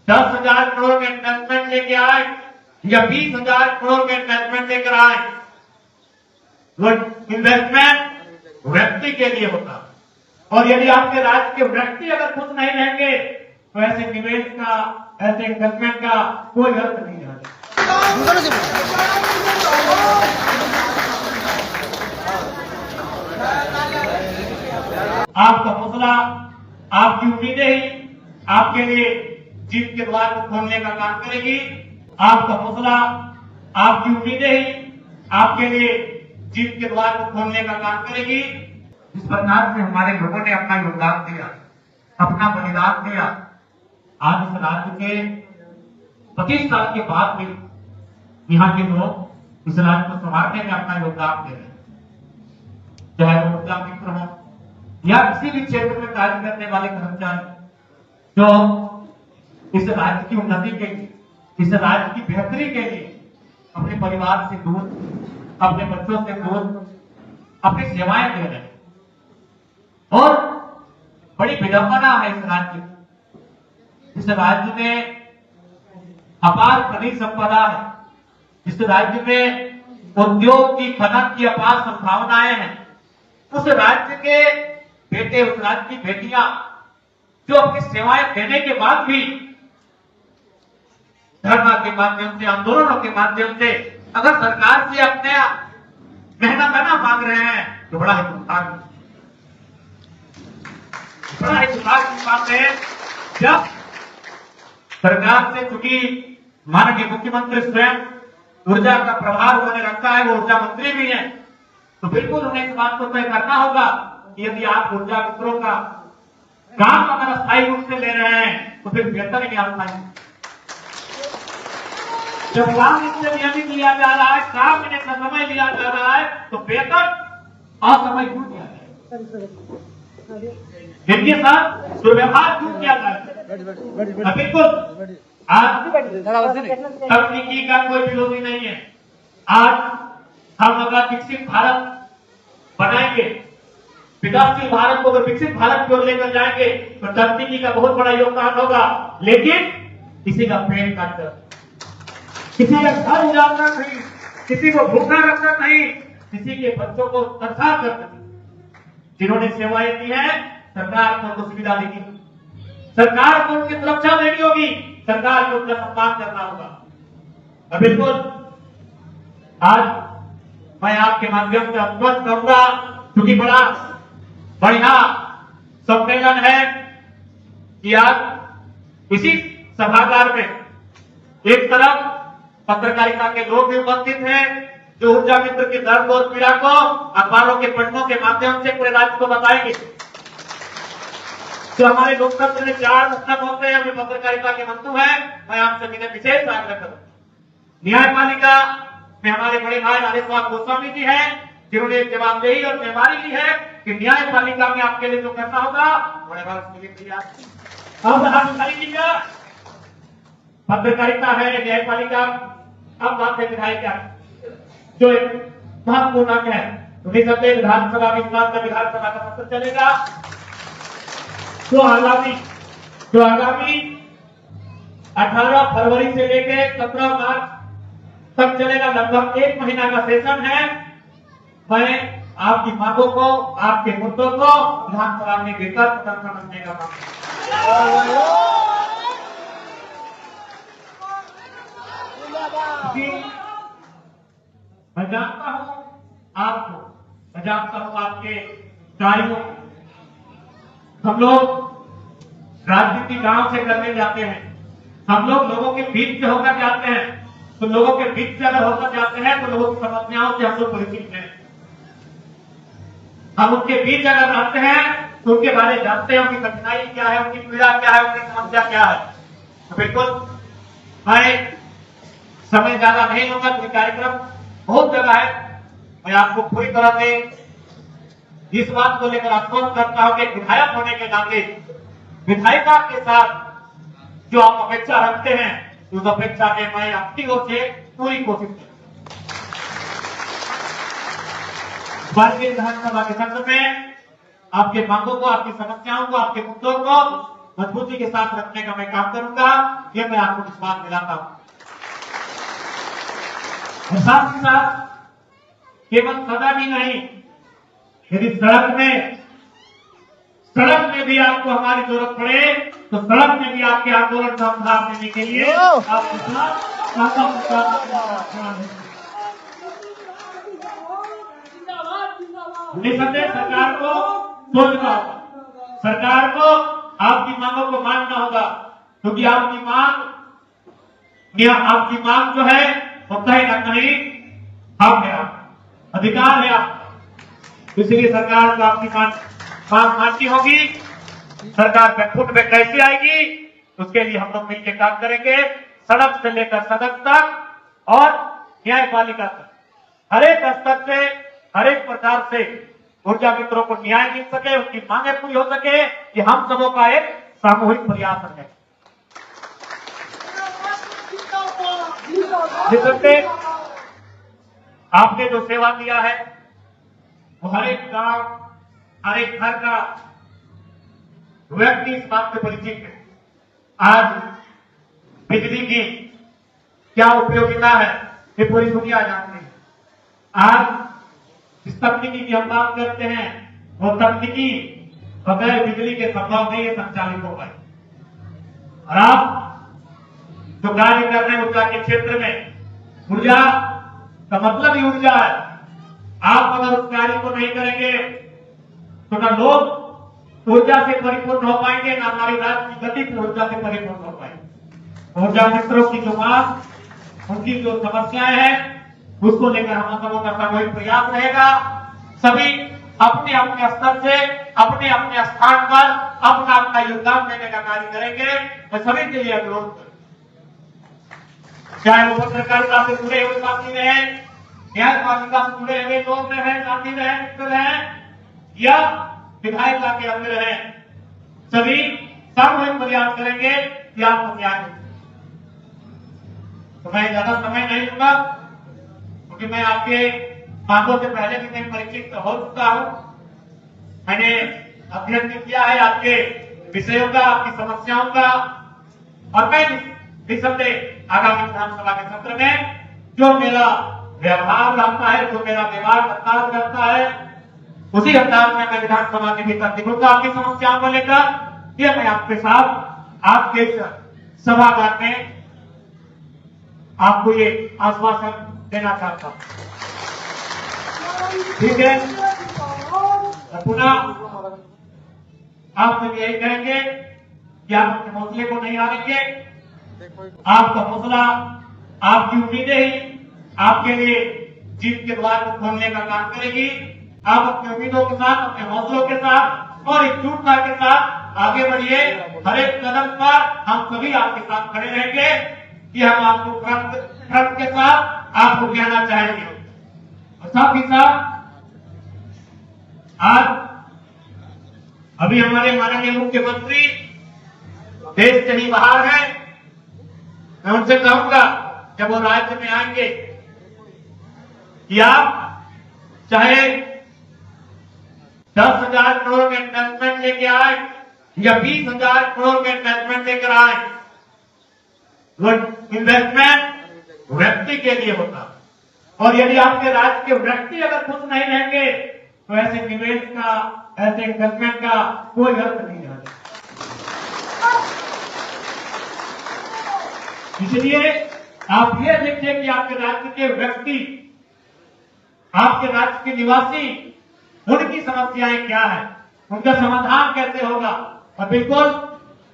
10,000 करोड़ का इन्वेस्टमेंट लेके आए या 20,000 करोड़ का इन्वेस्टमेंट लेकर आए, वो इन्वेस्टमेंट व्यक्ति के लिए होता। और यदि आपके राज्य के व्यक्ति अगर खुश नहीं रहेंगे तो ऐसे निवेश का, ऐसे इन्वेस्टमेंट का कोई अर्थ नहीं है। आपका हौसला, आपकी उम्मीदें ही आपके लिए जीत के द्वार को खोलने का काम करेगी। आपका हौसला, आपकी उम्मीदें ही आपके लिए जीत के द्वार को खोलने का काम करेगी। इस प्रकार से हमारे लोगों ने अपना योगदान दिया, अपना बलिदान दिया। आज इस राज्य के 25 साल के बाद भी यहाँ के लोग इस राज्य को संभालने में अपना योगदान दे रहे हैं। चाहे वो ऊर्जा मित्र हो या किसी भी क्षेत्र में कार्य करने वाले कर्मचारी, जो इस राज्य की उन्नति के लिए, इस राज्य की बेहतरी के लिए अपने परिवार से दूर, अपने बच्चों से दूर अपनी सेवाएं दे रहे हैं। और बड़ी विडंबना है इस राज्य की। इस राज्य में अपार खनिज संपदा है, इस राज्य में उद्योग की, खनन की अपार संभावनाएं हैं। उस राज्य के बेटे, उस राज्य की बेटियां जो अपनी सेवाएं देने के बाद भी धरना के माध्यम से, आंदोलनों के माध्यम से अगर सरकार से अपने मेहनत मांग रहे हैं तो बड़ा ही दुर्भाग्य की बात है। जब सरकार से, चूंकि माननीय मुख्यमंत्री स्वयं ऊर्जा का प्रभार उन्होंने रखा है, वो ऊर्जा मंत्री भी हैं, तो बिल्कुल उन्हें इस बात को तय करना होगा कि यदि आप ऊर्जा मित्रों का काम अगर स्थायी रूप से ले रहे हैं तो फिर बेहतर क्या होता है। जब काम इससे नियमित लिया जा रहा है, काम में का समय लिया जा रहा है, तो बेहतर असमय क्यों किया जाए, इनके साथ दुर्व्यवहार क्यों किया जाए। बिल्कुल आज तकनीकी का कोई विरोधी नहीं है। आज हम अगर विकसित भारत बनाएंगे, विकासशील भारत को अगर विकसित भारत की ओर लेकर जाएंगे तो तकनीकी का बहुत बड़ा योगदान होगा। लेकिन किसी का पेट काटकर, किसी का घर उजाड़ना नहीं, किसी को भूखा रखना नहीं, किसी के बच्चों को तरसा कर नहीं। जिन्होंने सेवाएं दी है, सरकार को उनको सुविधा देगी, सरकार को उनकी सुरक्षा देनी होगी, सरकार को उनका सम्मान करना होगा। बिल्कुल आज मैं आपके माध्यम से आश्वस्त करूंगा, क्योंकि बड़ा बढ़िया सम्मेलन है कि आज इसी सभागार में एक तरफ पत्रकारिता के लोग भी उपस्थित हैं, जो ऊर्जा मित्र के दर्द और पीड़ा को अखबारों के पन्नों के माध्यम से पूरे राज्य को बताएंगे। तो हमारे लोकतंत्र में 4 मतलब होते हैं, हमें पत्रकारिता के मंतु है। मैं आपसे मेरे विशेष आग्रह करूं, न्यायपालिका में हमारे बड़े भाई राधेश्याम गोस्वामी जी हैं, जिन्होंने जवाबदेही और जिम्मेदारी ली है कि न्यायपालिका में आपके लिए जो करना होगा बड़े भाई पत्रकारिता है, न्यायपालिका। अब बात है विधायिका, जो एक महत्वपूर्ण अंग है। 19 विधानसभा में इस बात का विधानसभा का सत्र चलेगा, जो आगामी 18 फरवरी से लेकर 17 मार्च तक चलेगा। लगभग 1 महीना का सेशन है। मैं आपकी मांगों को, आपके मुद्दों को विधानसभा में लेकर सदन समझने का काम। मैं जानता हूं आपको, मैं जानता हूं आपके कार्यों। हम लोग राजनीति गांव से करने जाते हैं, हम लोग लोगों के बीच से होकर जाते हैं, तो लोगों के बीच से अगर होकर जाते हैं तो लोगों की समस्याओं से हम लोग परिचित हैं। हम उनके बीच अगर रहते हैं तो उनके बारे में जानते हैं, उनकी कठिनाई क्या है, उनकी पीड़ा क्या है, उनकी समस्या क्या है। तो बिल्कुल मैं समय ज्यादा नहीं होगा, कोई कार्यक्रम बहुत जगह है। मैं आपको पूरी तरह से इस बात को लेकर आश्वस्त करता हूं कि विधायक होने के नाते विधायिका के साथ जो आप अपेक्षा रखते हैं, उस अपेक्षा में मैं अपनी ओर से पूरी कोशिश करूंगा। भारतीय विधानसभा के सत्र में आपके मांगों को, आपकी समस्याओं को, आपके मुद्दों को मजबूती के साथ रखने का मैं काम करूंगा, ये मैं आपको विश्वास दिलाता हूं। और साथ ही साथ केवल सदा भी नहीं, यदि सड़क में भी आपको हमारी जरूरत पड़े तो सड़क में भी आपके आंदोलन का साथ देने के लिए आपके साथ निसंदेह सरकार को सोचना होगा, सरकार को आपकी मांगों को मानना होगा, क्योंकि आपकी मांग जो है वो कहीं ना कहीं हक है, अधिकार है आपका। इसलिए सरकार को आपकी मांग माननी होगी। सरकार पे फुट में कैसे आएगी, उसके लिए हम लोग मिलकर काम करेंगे। सड़क से लेकर सदन तक और न्यायपालिका तक हर एक स्तर से, हर एक प्रकार से ऊर्जा मित्रों को न्याय मिल सके, उनकी मांगे पूरी हो सके, ये हम सबों का एक सामूहिक प्रयास है। जिससे आपने जो सेवा दिया है वो हर एक गांव, हर एक घर का व्यक्ति इस बात से परिचित है। आज बिजली की क्या उपयोगिता है ये पूरी दुनिया जानती है। आज इस तकनीकी की हम बात करते हैं, वो तकनीकी बगैर बिजली के संभव नहीं है, संचालित हो पाए। और आप जो कार्य कर रहे हैं ऊर्जा के क्षेत्र में, ऊर्जा का मतलब ही ऊर्जा है। आप अगर उस कार्य को नहीं करेंगे तो ना लोग ऊर्जा से परिपूर्ण हो पाएंगे, ना हमारी राज्य की गति ऊर्जा से परिपूर्ण हो पाएंगे। ऊर्जा मित्रों की जो मांग, उनकी जो समस्याएं हैं, उसको लेकर हम सबों का सामूहिक प्रयास रहेगा। सभी अपने अपने स्तर से, अपने अपने स्थान पर अपना अपना योगदान देने का कार्य करेंगे। मैं सभी के लिए अनुरोध करूं, चाहे वो पत्रकारिता से जुड़े हुए साथी रहे, न्यायपालिका से जुड़े हुए लोग रहे, साथी रहे, मित्र रहे, या विधायिका के अंदर रहे, सभी सामूहिक प्रयास करेंगे कि आपको न्याय मिले। तो मैं ज्यादा समय नहीं लूंगा, क्योंकि मैं आपके मांगों से पहले भी मैं परिचित हो चुका हूं। मैंने अध्ययन किया है आपके विषयों का, आपकी समस्याओं का, और मैं निसंदेह आगामी विधानसभा के सत्र में जो मेरा व्यवहार रहता है, जो मेरा व्यवहार अंदाज करता है, उसी अंदाज में मैं विधानसभा के भीतर दिखूंगा आपकी समस्याओं को लेकर। ये मैं आपके साथ आपके सभागार में आपको ये आश्वासन देना चाहता हूं, ठीक है। पुनः आप सब यही कहेंगे कि आप अपने हौसले को नहीं हारेंगे। आपका हौसला, आपकी उम्मीदें ही आपके लिए जीत के द्वार को खोलने का काम करेगी। आप अपनी उम्मीदों के साथ, अपने हौसलों के साथ और एकजुटता के साथ आगे बढ़िए। हर एक कदम पर हम सभी आपके साथ खड़े रहेंगे कि हम आपको फ्रंट के साथ आपको कहना चाहेंगे। और साथ ही साथ आज अभी हमारे माननीय मुख्यमंत्री देश से ही बाहर हैं। मैं उनसे कहूंगा जब वो राज्य में आएंगे कि आप चाहे 10,000 करोड़ में इन्वेस्टमेंट लेके आए या 20,000 करोड़ में इन्वेस्टमेंट लेकर आए, वो इन्वेस्टमेंट व्यक्ति के लिए होता। और यदि आपके राज्य के व्यक्ति अगर खुश नहीं रहेंगे तो ऐसे निवेश का, ऐसे इन्वेस्टमेंट का कोई अर्थ नहीं रहेगा। इसलिए आप ये देखिए कि आपके राज्य के व्यक्ति, आपके राज्य के निवासी, उनकी समस्याएं क्या है, उनका समाधान कैसे होगा। और बिल्कुल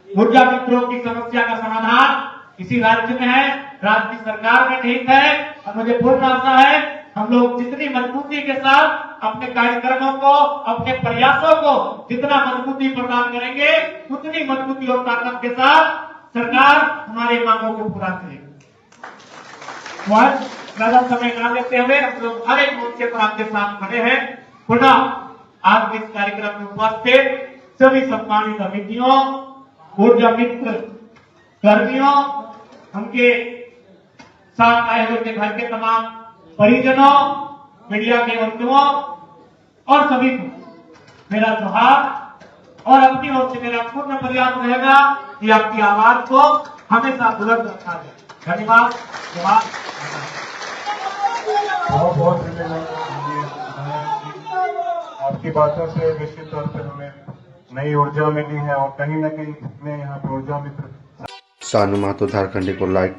ऊर्जा मित्रों की समस्या का समाधान इसी राज्य में है, राज्य की सरकार में ठीक है। और मुझे पूर्ण आशा है हम लोग जितनी मजबूती के साथ अपने कार्यक्रमों को, अपने प्रयासों को जितना मजबूती प्रदान करेंगे, उतनी मजबूती और ताकत के साथ सरकार हमारी मांगों को पूरा करेगी। ज्यादा समय न लेते हुए हम लोग हर एक मोर्चे पर आपके साथ खड़े हैं। पुनः आज इस कार्यक्रम में उपस्थित सभी सम्मानित अतिथियों, ऊर्जा मित्र कर्मियों, उनके साथ आए हुए घर के तमाम परिजनों, मीडिया के बंधुओं और सभी को मेरा जोहार और अपनी ओर से मेरा पूर्ण प्रयास रहेगा कि आपकी आवाज को हमेशा बुलंद रखा जाए। धन्यवाद। बहुत बहुत धन्यवाद। आपकी बातों से निश्चित तौर पर हमें नई ऊर्जा मिली है और कहीं न कहीं जितने यहाँ पे ऊर्जा मित्र सानू महतो झारखंडी को लाइक,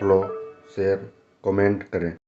फॉलो, शेयर, कमेंट करें।